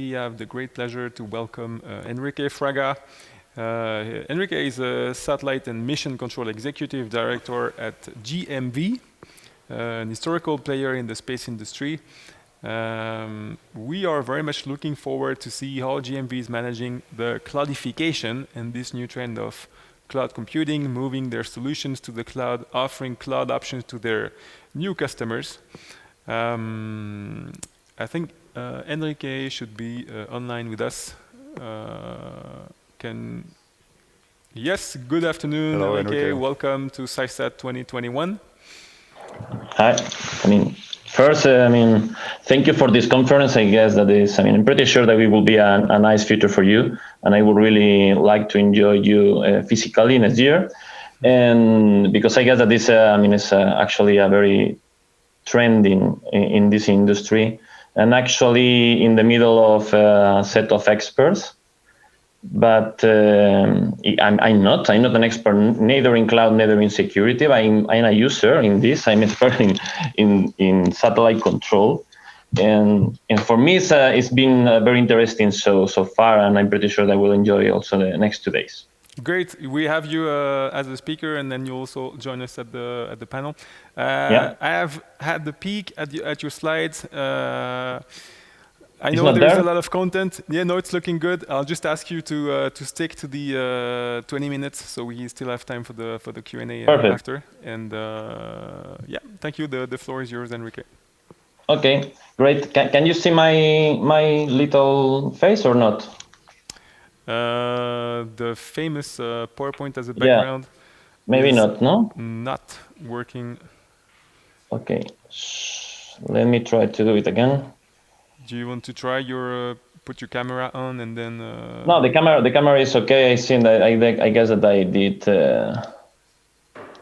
we have the great pleasure to welcome Enrique Fraga. Enrique is a Satellite and Mission Control Executive Director at GMV, an historical player in the space industry. We are very much looking forward to see how GMV is managing the cloudification and this new trend of cloud computing, moving their solutions to the cloud, offering cloud options to their new customers. I think Enrique should be online with us. Yes, good afternoon, Hello, Enrique. Welcome to CYSAT 2021. Hi. First, thank you for this conference. I guess that is, I'm pretty sure that it will be a nice future for you, and I would really like to enjoy you physically next year. And because I guess that this, is actually a very trending in this industry, and actually in the middle of a set of experts. But I'm not an expert neither in cloud, neither in security. I'm a user in this. I'm expert in satellite control, and for me it's been very interesting so far, and I'm pretty sure that I will enjoy also the next 2 days. Great. We have you as a speaker, and then you also join us at the panel. Yeah. I have had the peek at your slides. I It's know there's there? a lot of content. Yeah, no, it's looking good. I'll just ask you to stick to the 20 minutes, so we still have time for the Q&A after. And yeah, thank you. The floor is yours, Enrique. Okay, great. Can you see my little face or not? The famous PowerPoint as a background. Yeah. Maybe not. No. Not working. Okay. Let me try to do it again. Do you want to try put your camera on and then? No, the camera is okay. I see that. I guess that I did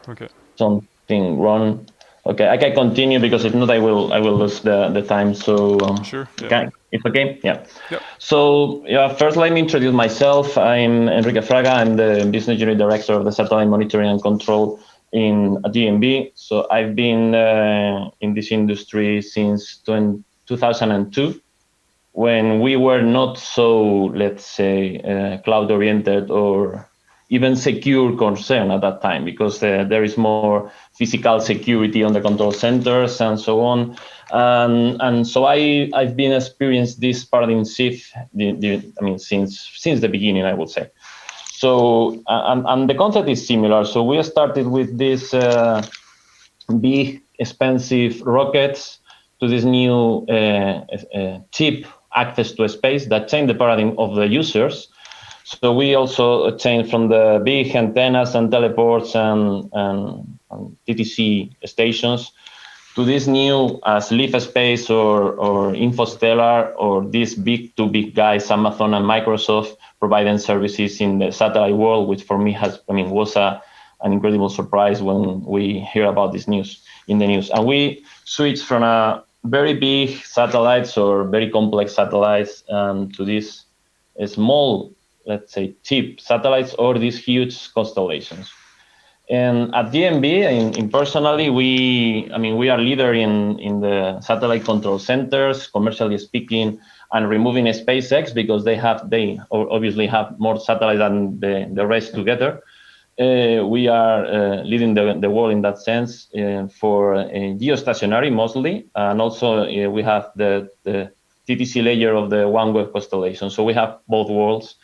okay. something wrong. Okay, I can continue because if not, I will lose the time. So sure. Yeah. Okay, it's okay. Yeah. Yep. So first let me introduce myself. I'm Enrique Fraga. I'm the business unit director of the satellite monitoring and control in GMB. So I've been in this industry since 2002, when we were not so, let's say, cloud oriented or even secure concern at that time, because there is more physical security on the control centers and so on. And so I've been experienced this paradigm shift, since the beginning, I would say. So, and the concept is similar. So we started with this big, expensive rockets to this new cheap access to space that changed the paradigm of the users. So we also changed from the big antennas and teleports and TTC stations to this new Leaf Space or Infostellar, or these big guys, Amazon and Microsoft, providing services in the satellite world, which for me was an incredible surprise when we hear about this news in the news. And we switched from a very big satellites or very complex satellites to these small, let's say, cheap satellites or these huge constellations. And at DMB, personally, we are leader in the satellite control centers, commercially speaking, and removing SpaceX, because they obviously have more satellites than the rest together. We are leading the world in that sense for geostationary mostly, and also we have the TTC layer of the OneWeb constellation. So we have both worlds,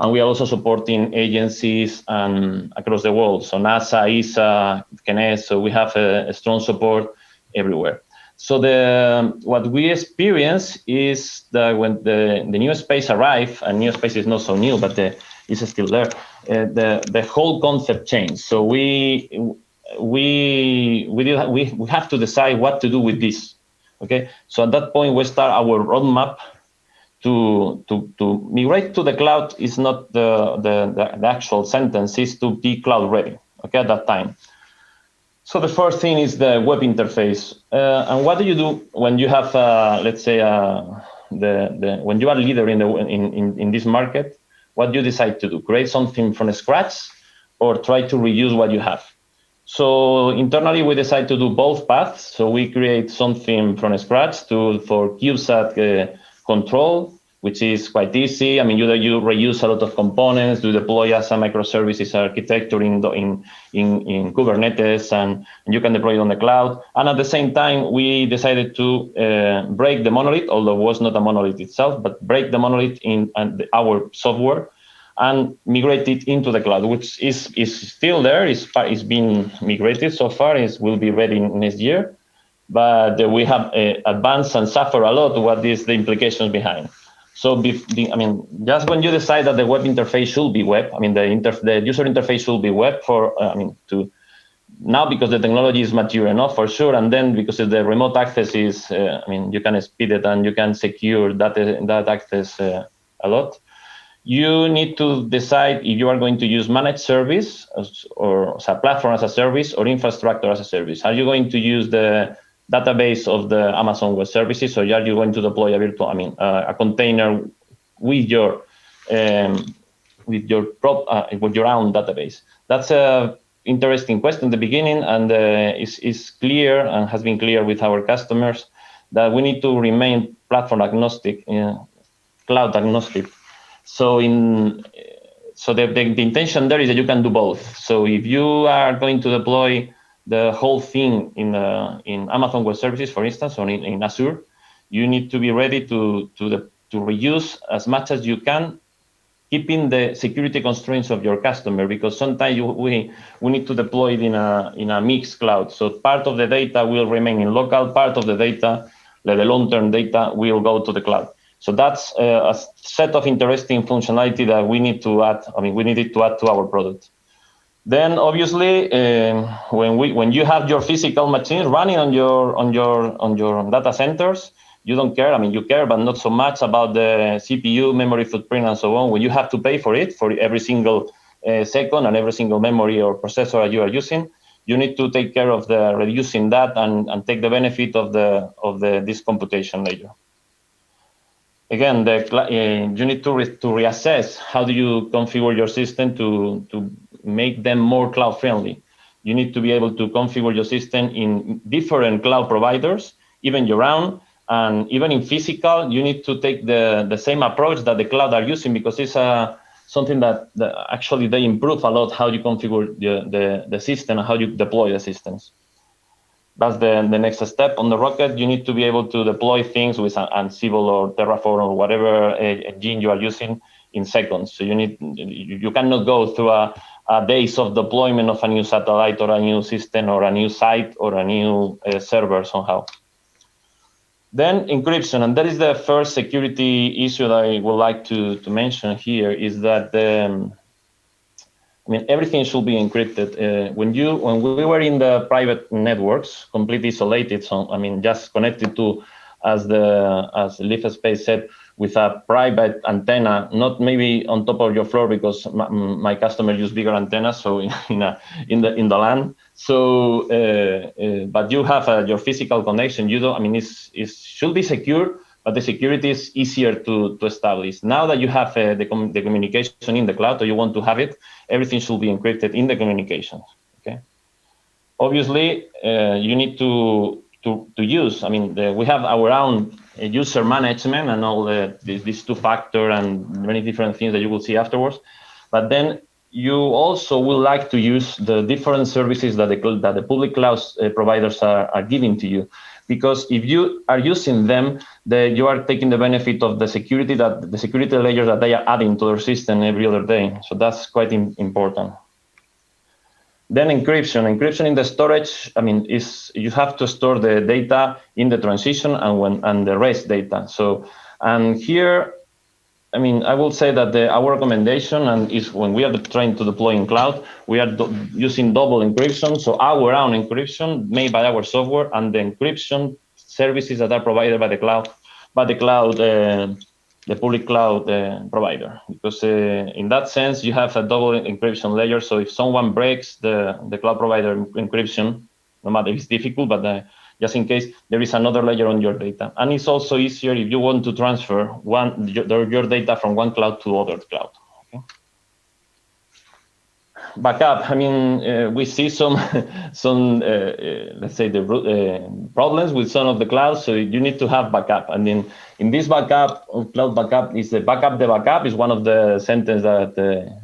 and we are also supporting agencies across the world. So NASA, ESA, CNES. So we have a strong support everywhere. So what we experience is that when the new space arrived, and new space is not so new, but it's still there. The whole concept changed. So we have to decide what to do with this. Okay. So at that point, we start our roadmap to migrate to the cloud. Is not the actual sentence, is to be cloud ready. Okay, at that time. So the first thing is the web interface. And what do you do when you have, let's say, when you are leader in this market? What do you decide to do? Create something from scratch, or try to reuse what you have? So internally, we decide to do both paths. So we create something from scratch for CubeSat control, which is quite easy. I mean, you reuse a lot of components, you deploy as a microservices architecture in Kubernetes, and you can deploy it on the cloud. And at the same time, we decided to break the monolith, although it was not a monolith itself, but break the monolith in our software and migrate it into the cloud, which is still there. It's been migrated so far. It will be ready next year. But we have advanced and suffer a lot what is the implications behind. So, I mean, just when you decide that the web interface should be web, I mean, the user interface should be web for, now because the technology is mature enough for sure, and then because the remote access is, I mean, you can speed it and you can secure that access a lot. You need to decide if you are going to use managed service or a platform as a service or infrastructure as a service. Are you going to use the database of the Amazon Web Services, or are you going to deploy a virtual, a container with your own database? That's a interesting question in the beginning, and is clear and has been clear with our customers that we need to remain platform agnostic, cloud agnostic. So the intention there is that you can do both. So if you are going to deploy the whole thing in Amazon Web Services, for instance, or in Azure, you need to be ready to reuse as much as you can, keeping the security constraints of your customer, because sometimes we need to deploy it in a mixed cloud. So part of the data will remain in local, part of the data, the long-term data, will go to the cloud. So that's a set of interesting functionality that we need to add. I mean, we needed to add to our product. Then obviously, when you have your physical machines running on your data centers, you don't care. I mean, you care, but not so much about the CPU, memory footprint, and so on. When you have to pay for it for every single second and every single memory or processor that you are using, you need to take care of reducing that and take the benefit of this computation layer. Again, you need to reassess how do you configure your system to make them more cloud friendly. You need to be able to configure your system in different cloud providers, even your own, and even in physical, you need to take the same approach that the cloud are using, because it's something that actually they improve a lot how you configure the system and how you deploy the systems. That's the next step. On the Rocket, you need to be able to deploy things with Ansible or Terraform or whatever engine you are using in seconds. So you cannot go through a days of deployment of a new satellite or a new system or a new site or a new server somehow. Then encryption, and that is the first security issue that I would like to mention here, is that I mean, everything should be encrypted. When we were in the private networks, completely isolated, so I mean, just connected to, as LeafSpace said, with a private antenna, not maybe on top of your floor, because my customer use bigger antennas, so in the LAN. So, but you have your physical connection. You don't. I mean, it should be secure, but the security is easier to establish. Now that you have the communication in the cloud, or you want to have it, everything should be encrypted in the communications. Okay. Obviously, you need to use. I mean, we have our own user management and all these two-factor and many different things that you will see afterwards. But then you also will like to use the different services that the public cloud providers are giving to you. Because if you are using them, you are taking the benefit of the security layers that they are adding to their system every other day. So that's quite important. Then encryption in the storage. I mean, you have to store the data in the transition and the rest data. So, and here, I mean, I will say that our recommendation is when we are trying to deploy in cloud, we are using double encryption. So our own encryption made by our software and the encryption services that are provided by the public cloud provider. Because in that sense, you have a double encryption layer. So if someone breaks the cloud provider encryption, no matter if it's difficult, but just in case, there is another layer on your data. And it's also easier if you want to transfer your data from one cloud to other cloud. Okay? backup. I mean, we see some let's say problems with some of the clouds. So you need to have backup. And in this backup, cloud backup is the backup. The backup is one of the sentences that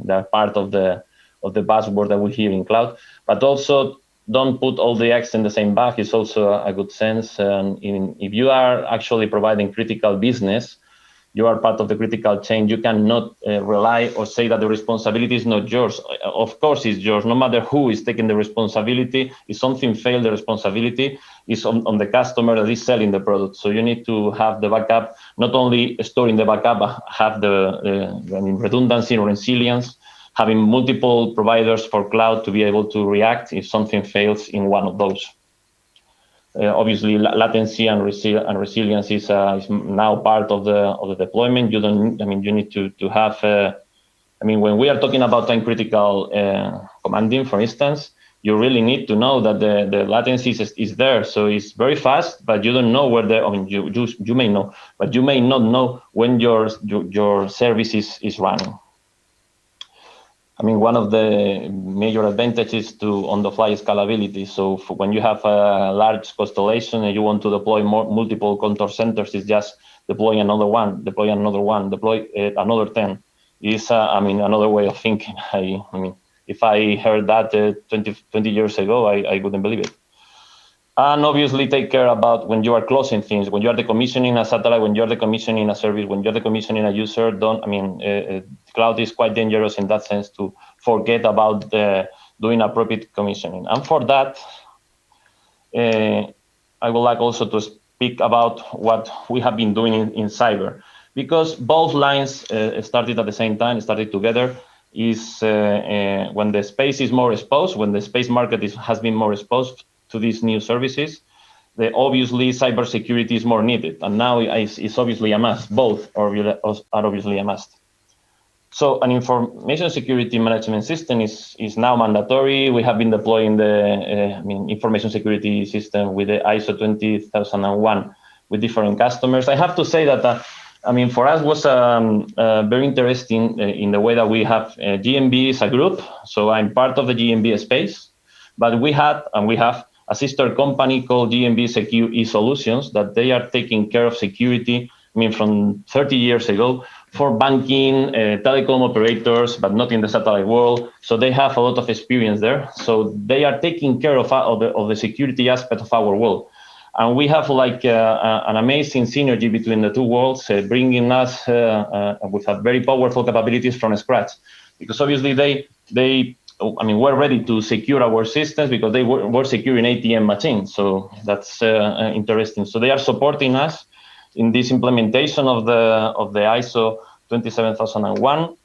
are part of the buzzword that we hear in cloud. But also, don't put all the eggs in the same bag is also a good sense. If you are actually providing critical business, you are part of the critical chain. You cannot rely or say that the responsibility is not yours. Of course, it's yours. No matter who is taking the responsibility, if something failed, the responsibility is on the customer that is selling the product. So you need to have the backup, not only storing the backup, but have the redundancy or resilience, having multiple providers for cloud to be able to react if something fails in one of those. Obviously, latency and resilience is now part of the deployment. You don't. I mean, you need to have. I mean, when we are talking about time critical commanding, for instance, you really need to know that the latency is there. So it's very fast, but you don't know where the. I mean, you may know, but you may not know when your service is running. I mean, one of the major advantages to on-the-fly scalability. So when you have a large constellation and you want to deploy multiple control centers, it's just deploy another one, deploy another 10. Is I mean, another way of thinking. I mean, if I heard that 20 years ago, I wouldn't believe it. And obviously take care about when you are closing things, when you are decommissioning a satellite, when you're decommissioning a service, when you're decommissioning a user, cloud is quite dangerous in that sense to forget about doing appropriate commissioning. And for that, I would like also to speak about what we have been doing in cyber, because both lines started at the same time, started together, is when the space is more exposed, when the space market has been more exposed to these new services, obviously cybersecurity is more needed, and now it's obviously a must. Both are obviously a must. So an information security management system is now mandatory. We have been deploying the information security system with the ISO 20001 with different customers. I have to say that for us was very interesting in the way that we have GMB as a group. So I'm part of the GMB space, but we have a sister company called GMB Secure eSolutions that they are taking care of security, from 30 years ago for banking, telecom operators, but not in the satellite world. So they have a lot of experience there. So they are taking care of the security aspect of our world. And we have an amazing synergy between the two worlds, bringing us with very powerful capabilities from scratch. Because obviously we're ready to secure our systems because they were securing ATM machines. So that's interesting. So they are supporting us in this implementation of the ISO 27001.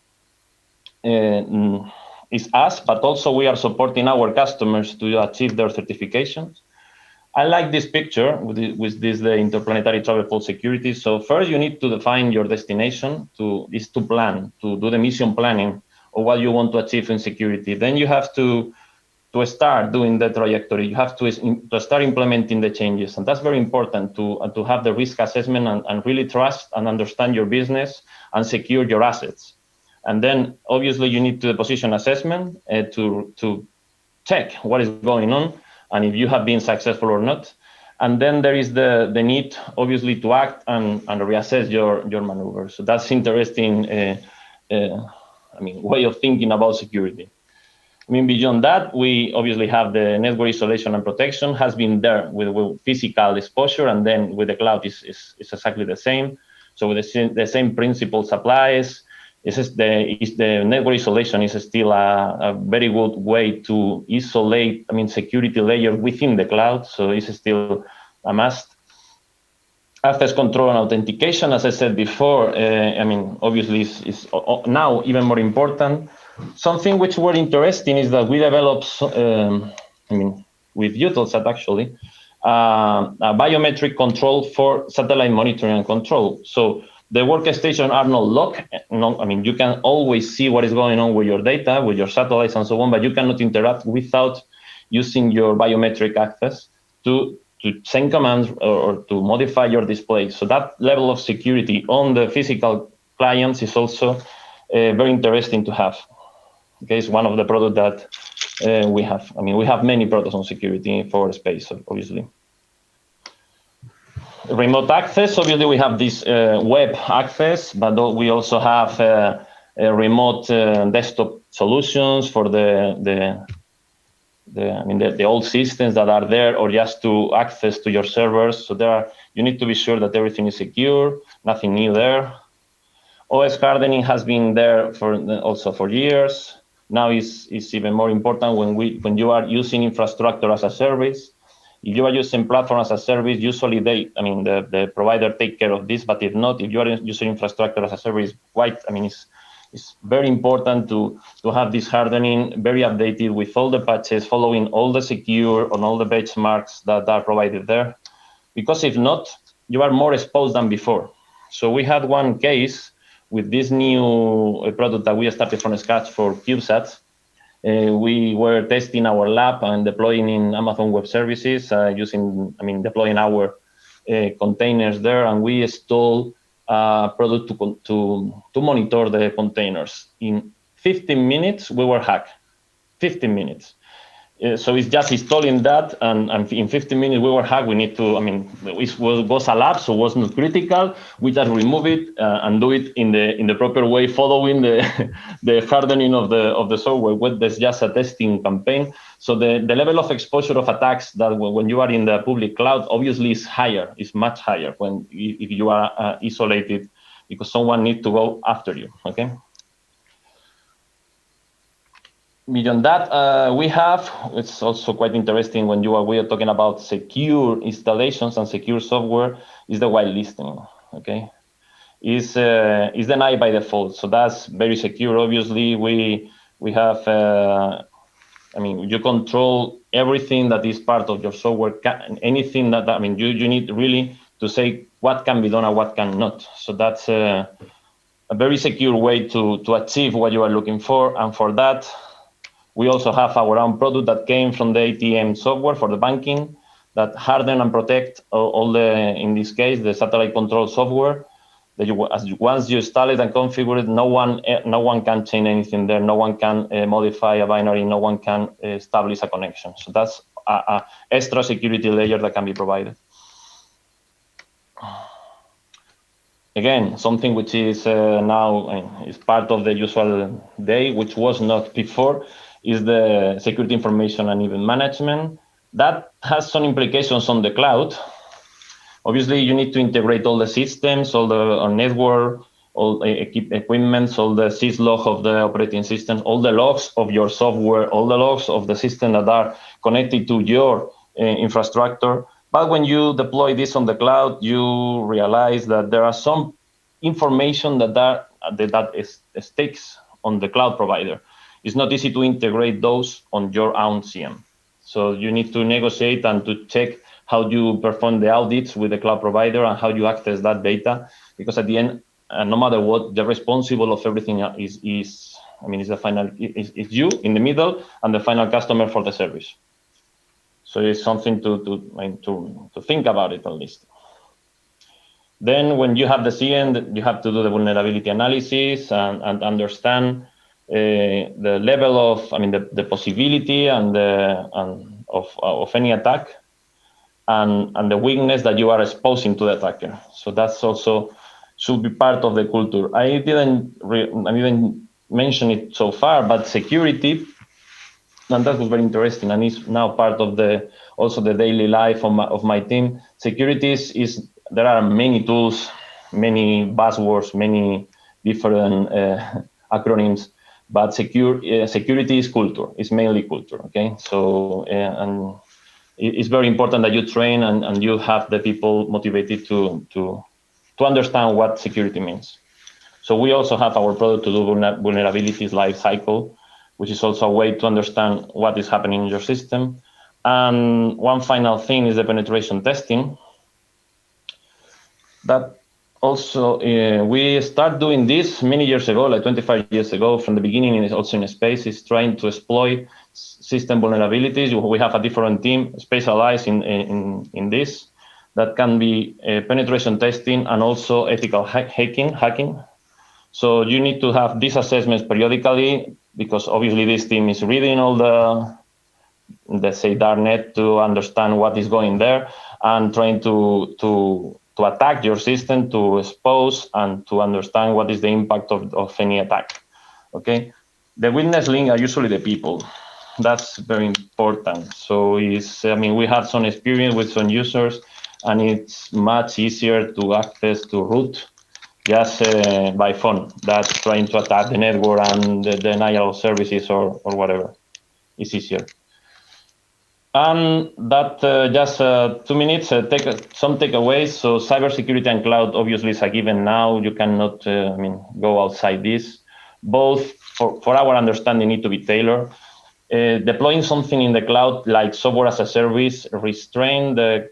Is us, but also we are supporting our customers to achieve their certifications. I like this picture with this the interplanetary travel for security. So first you need to define your destination, to plan, to do the mission planning of what you want to achieve in security. Then you have to start doing the trajectory. You have to start implementing the changes. And that's very important to have the risk assessment and really trust and understand your business and secure your assets. And then obviously you need to do the position assessment to check what is going on and if you have been successful or not. And then there is the need, obviously, to act and reassess your maneuvers. So that's interesting way of thinking about security. Beyond that, we obviously have the network isolation and protection has been there with physical exposure, and then with the cloud is exactly the same. So the same principles applies. The network isolation is still a very good way to isolate, security layer within the cloud. So it's still a must. Access control and authentication, as I said before, obviously is now even more important. Something which were interesting is that we developed, with Eutelsat actually, a biometric control for satellite monitoring and control. So the workstation are not locked. You can always see what is going on with your data, with your satellites and so on, but you cannot interact without using your biometric access to send commands or to modify your display. So that level of security on the physical clients is also very interesting to have. Okay, it's one of the products that we have. I mean, we have many products on security for space, obviously. Remote access, obviously we have this web access, but we also have remote desktop solutions for the old systems that are there, or just to access to your servers. So you need to be sure that everything is secure, nothing new there. OS hardening has been there also for years. Now it's even more important when you are using infrastructure as a service. If you are using platform as a service, usually the provider take care of this. But if not, if you are using infrastructure as a service, it's very important to have this hardening very updated with all the patches, following all the secure on all the benchmarks that are provided there. Because if not, you are more exposed than before. So we had one case with this new product that we started from scratch for CubeSats. We were testing our lab and deploying in Amazon Web Services, deploying our containers there, and we installed a product to monitor the containers. In 15 minutes, we were hacked. 15 minutes. So it's just installing that, and in 15 minutes we were hacked. We need to, it was a lab, so it was not critical. We just remove it and do it in the proper way, following the hardening of the software. There's just a testing campaign. So the level of exposure of attacks that when you are in the public cloud obviously is higher, is much higher if you are isolated, because someone needs to go after you. Okay. Beyond that, it's also quite interesting when we are talking about secure installations and secure software, is the whitelisting. Okay, is denied by default, so that's very secure. Obviously, we have, you control everything that is part of your software. Anything that you need really to say what can be done and what cannot. So that's a very secure way to achieve what you are looking for, and for that. We also have our own product that came from the ATM software for the banking that harden and protect all in this case, the satellite control software. That once you install it and configure it, no one can change anything there. No one can modify a binary. No one can establish a connection. So that's a extra security layer that can be provided. Again, something which is now is part of the usual day, which was not before, is the security information and event management. That has some implications on the cloud. Obviously, you need to integrate all the systems, all the network, all equipment, all the syslog of the operating system, all the logs of your software, all the logs of the system that are connected to your infrastructure. But when you deploy this on the cloud, you realize that there are some information that stakes on the cloud provider. It's not easy to integrate those on your own CM. So you need to negotiate and to check how you perform the audits with the cloud provider and how you access that data. Because at the end, no matter what, the responsible of everything is you in the middle and the final customer for the service. So it's something to think about it at least. Then when you have the CM, you have to do the vulnerability analysis and understand the level of, the possibility and of any attack, and the weakness that you are exposing to the attacker. So that's also should be part of the culture. I didn't mention it so far, but security, and that was very interesting, and it's now part of also the daily life of my team. Security is there are many tools, many buzzwords, many different acronyms. But security is culture. It's mainly culture. Okay, so and it's very important that you train and you have the people motivated to understand what security means. So we also have our product to do vulnerabilities life cycle, which is also a way to understand what is happening in your system. And one final thing is the penetration testing. That also, we start doing this many years ago, like 25 years ago, from the beginning, and also in space, is trying to exploit system vulnerabilities. We have a different team specialized in this, that can be penetration testing and also ethical hacking. So you need to have these assessments periodically because obviously this team is reading all the, let's say, darknet to understand what is going there and trying to attack your system, to expose and to understand what is the impact of any attack. Okay, the weakness link are usually the people. That's very important. So we have some experience with some users, and it's much easier to access to root just by phone. That's trying to attack the network and the denial of services or whatever. It's easier. And that just 2 minutes, some takeaways. So cybersecurity and cloud obviously is a given now. You cannot go outside this. Both, for our understanding, need to be tailored. Deploying something in the cloud like software as a service restrain the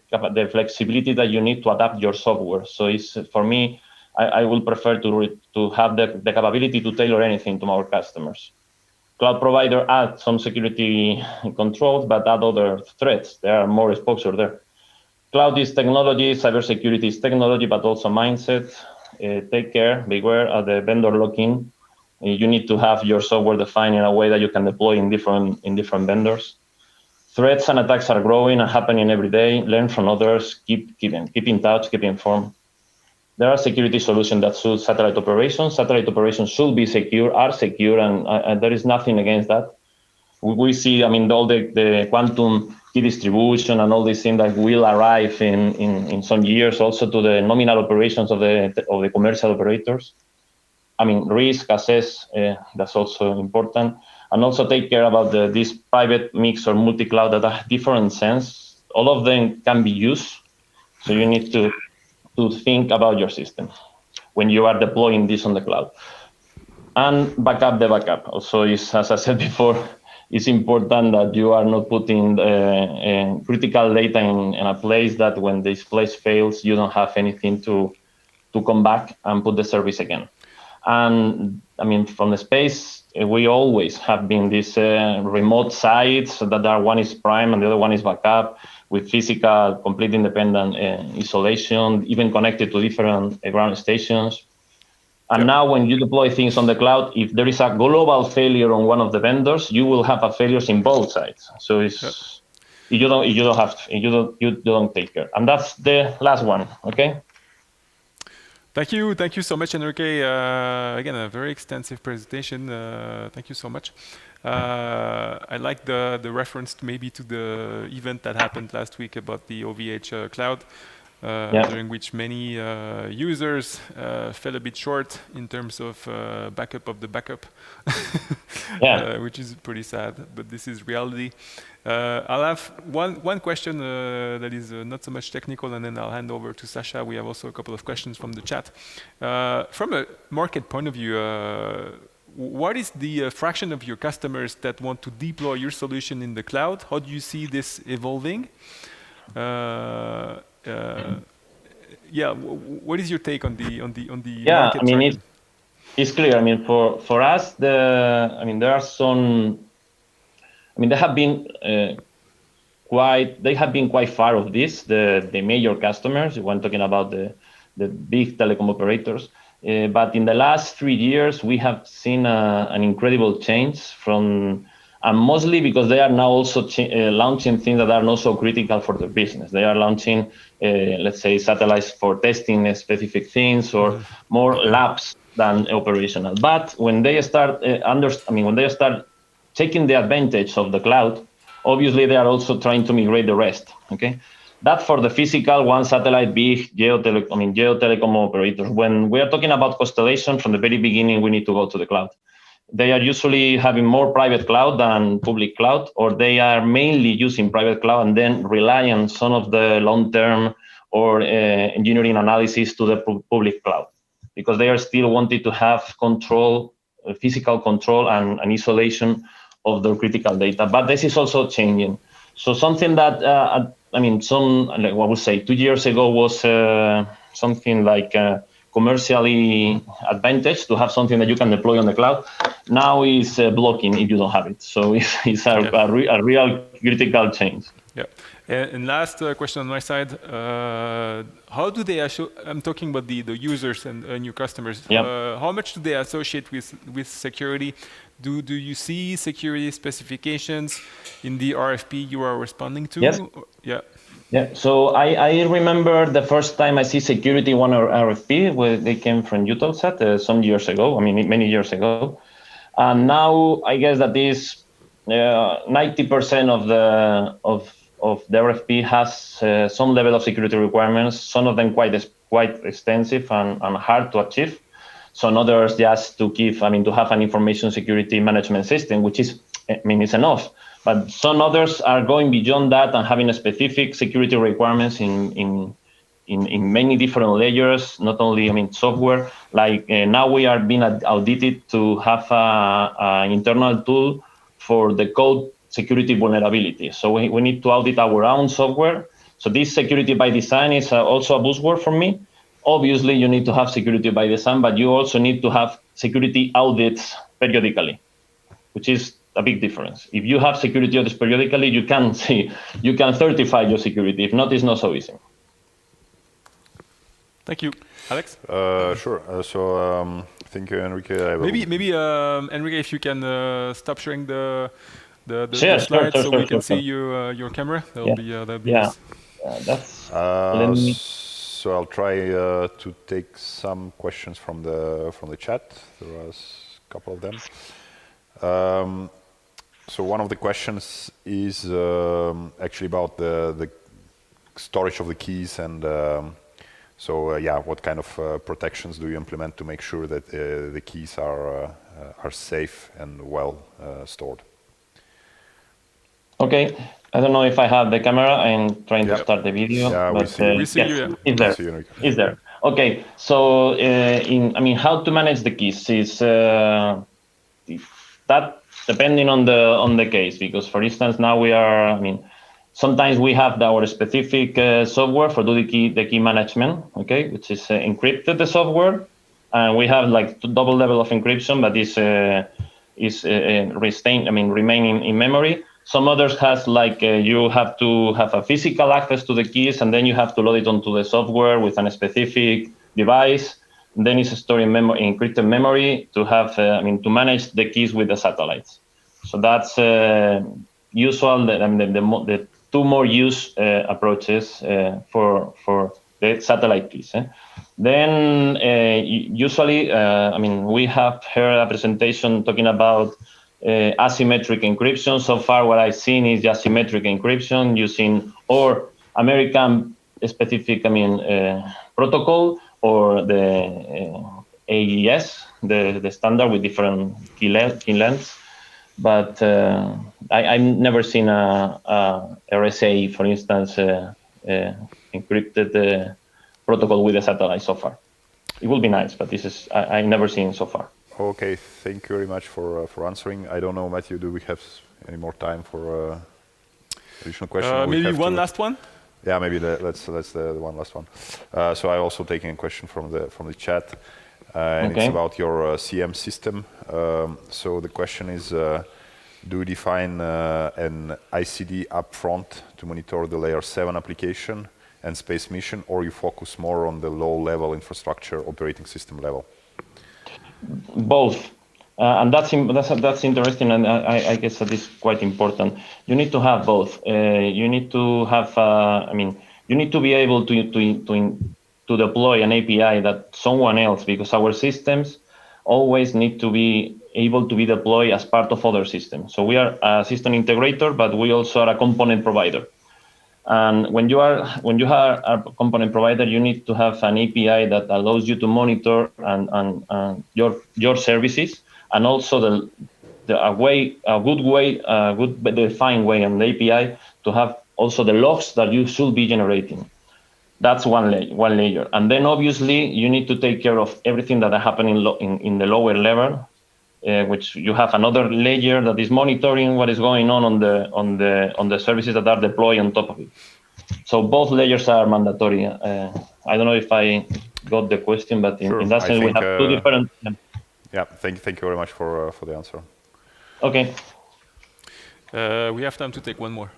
flexibility that you need to adapt your software. So for me, I will prefer to have the capability to tailor anything to our customers. Cloud provider add some security controls, but add other threats. There are more exposure there. Cloud is technology, cybersecurity is technology, but also mindset. Take care, beware of the vendor lock-in. You need to have your software defined in a way that you can deploy in different vendors. Threats and attacks are growing and happening every day. Learn from others, keep in touch, keep informed. There are security solutions that suit satellite operations. Satellite operations should be secure, are secure, and there is nothing against that. We see, all the quantum key distribution and all these things that will arrive in some years also to the nominal operations of the commercial operators. Risk assess, that's also important. And also take care about this private mix or multi-cloud that have different sense. All of them can be used. So you need to think about your system when you are deploying this on the cloud. And backup the backup. Also, as I said before, it's important that you are not putting critical data in a place that when this place fails, you don't have anything to come back and put the service again. And from the space, we always have been these remote sites that one is prime and the other one is backup, with physical, complete independent isolation, even connected to different ground stations. And now when you deploy things on the cloud, if there is a global failure on one of the vendors, you will have failures in both sides. So you don't take care. And that's the last one, okay? Thank you so much, Enrique. Again, a very extensive presentation. Thank you so much. I like the reference maybe to the event that happened last week about the OVH cloud, during which many users fell a bit short in terms of backup of the backup, which is pretty sad, but this is reality. I'll have one question that is not so much technical, and then I'll hand over to Sasha. We have also a couple of questions from the chat. From a market point of view, what is the fraction of your customers that want to deploy your solution in the cloud? How do you see this evolving? What is your take on the market traction? It's clear. For us, there are some. They have been quite far of this. The major customers, when talking about the big telecom operators, but in the last 3 years, we have seen an incredible change and mostly because they are now also launching things that are not so critical for the business. They are launching, let's say, satellites for testing specific things or more labs than operational. But when they start taking the advantage of the cloud, obviously they are also trying to migrate the rest. Okay, that for the physical one satellite big geo telecom operators. When we are talking about constellation, from the very beginning, we need to go to the cloud. They are usually having more private cloud than public cloud, or they are mainly using private cloud and then rely on some of the long-term or engineering analysis to the public cloud, because they are still wanting to have control, physical control and isolation of their critical data. But this is also changing. So something that, I would say 2 years ago was something like commercially advantage to have something that you can deploy on the cloud. Now is blocking if you don't have it. So it's a real critical change. Yeah. And last question on my side, how do they I'm talking about the users and your customers. Yep. How much do they associate with security? Do you see security specifications in the RFP you are responding to? Yes. Yeah. Yeah. So I remember the first time I see security one RFP where they came from EUMETSAT some years ago. I mean, many years ago. And now I guess that this 90% of the RFP has some level of security requirements. Some of them quite extensive and hard to achieve. Some others just to have an information security management system, which is, it's enough. But some others are going beyond that and having a specific security requirements in many different layers, not only, software. Like now we are being audited to have an internal tool for the code security vulnerability. So we need to audit our own software. So this security by design is also a buzzword for me. Obviously, you need to have security by design, but you also need to have security audits periodically, which is a big difference. If you have security audits periodically, you can certify your security. If not, it's not so easy. Thank you. Alex? Sure. Thank you, Enrique. Maybe Enrique, if you can stop sharing the slides so we can see your camera. That'll be nice. So I'll try to take some questions from the chat. There was a couple of them. So one of the questions is actually about the storage of the keys and what kind of protections do you implement to make sure that the keys are safe and well stored? Okay. I don't know if I have the camera. I'm trying to start the video. Yeah, but, we see you. It's there. Okay. So, how to manage the keys is that depending on the case. Because, for instance, now we are. Sometimes we have our specific software for the key management. Okay, which is encrypted the software, and we have like double level of encryption, but is remaining in memory. Some others has you have to have a physical access to the keys, and then you have to load it onto the software with a specific device. And then it's stored in memory, encrypted memory to have to manage the keys with the satellites. So that's usual. The two more use approaches for the satellite keys. Then usually, we have heard a presentation talking about asymmetric encryption. So far, what I've seen is just symmetric encryption using or American specific, protocol or the AES, the standard with different key lengths. But I've never seen a RSA, for instance, encrypted protocol with a satellite so far. It would be nice, but I've never seen so far. Okay, thank you very much for answering. I don't know, Matthew, do we have any more time for additional questions? Maybe one last one? Yeah, maybe let's the one last one. So I also taking a question from the chat, and it's about your CM system. So the question is, do you define an ICD upfront to monitor the layer 7 application and space mission, or you focus more on the low-level infrastructure operating system level? Both, and that's interesting, and I guess that is quite important. You need to have both. You need to have, you need to be able to deploy an API that someone else, because our systems always need to be able to be deployed as part of other systems. So we are a system integrator, but we also are a component provider. And when you are a component provider, you need to have an API that allows you to monitor and your services, and also a good defined way on the API to have also the logs that you should be generating. That's one layer. And then obviously you need to take care of everything that are happening in the lower level, which you have another layer that is monitoring what is going on the services that are deployed on top of it. So both layers are mandatory. I don't know if I got the question, but in that sense, we have two different. Yeah, thank you very much for the answer. Okay. We have time to take one more.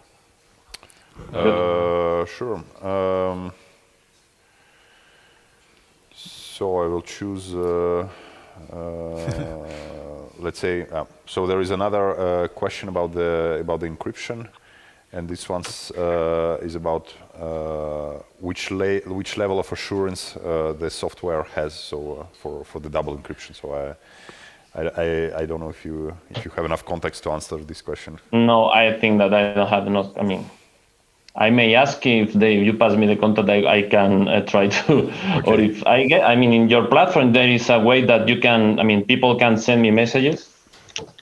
Sure. So I will choose, let's say, so there is another question about the encryption, and this one is about which level of assurance the software has. So for the double encryption. So I don't know if you have enough context to answer this question. No, I think that I don't have enough. I mean, I may ask if you pass me the contact, I can try to, okay. Or if I mean, in your platform, there is a way that you can, I mean, people can send me messages,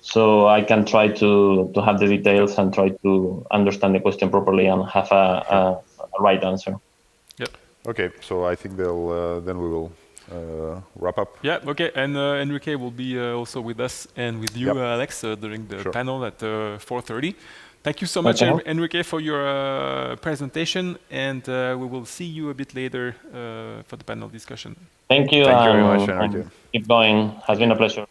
so I can try to have the details and try to understand the question properly and have a right answer. Yeah. Okay, so I think then we will wrap up. Yeah, okay, and Enrique will be also with us and with you, Alex, during the panel at 4:30. Thank you so much, Enrique, for your presentation, and we will see you a bit later for the panel discussion. Thank you. Thank you very much, Enrique. Keep going. Has been a pleasure.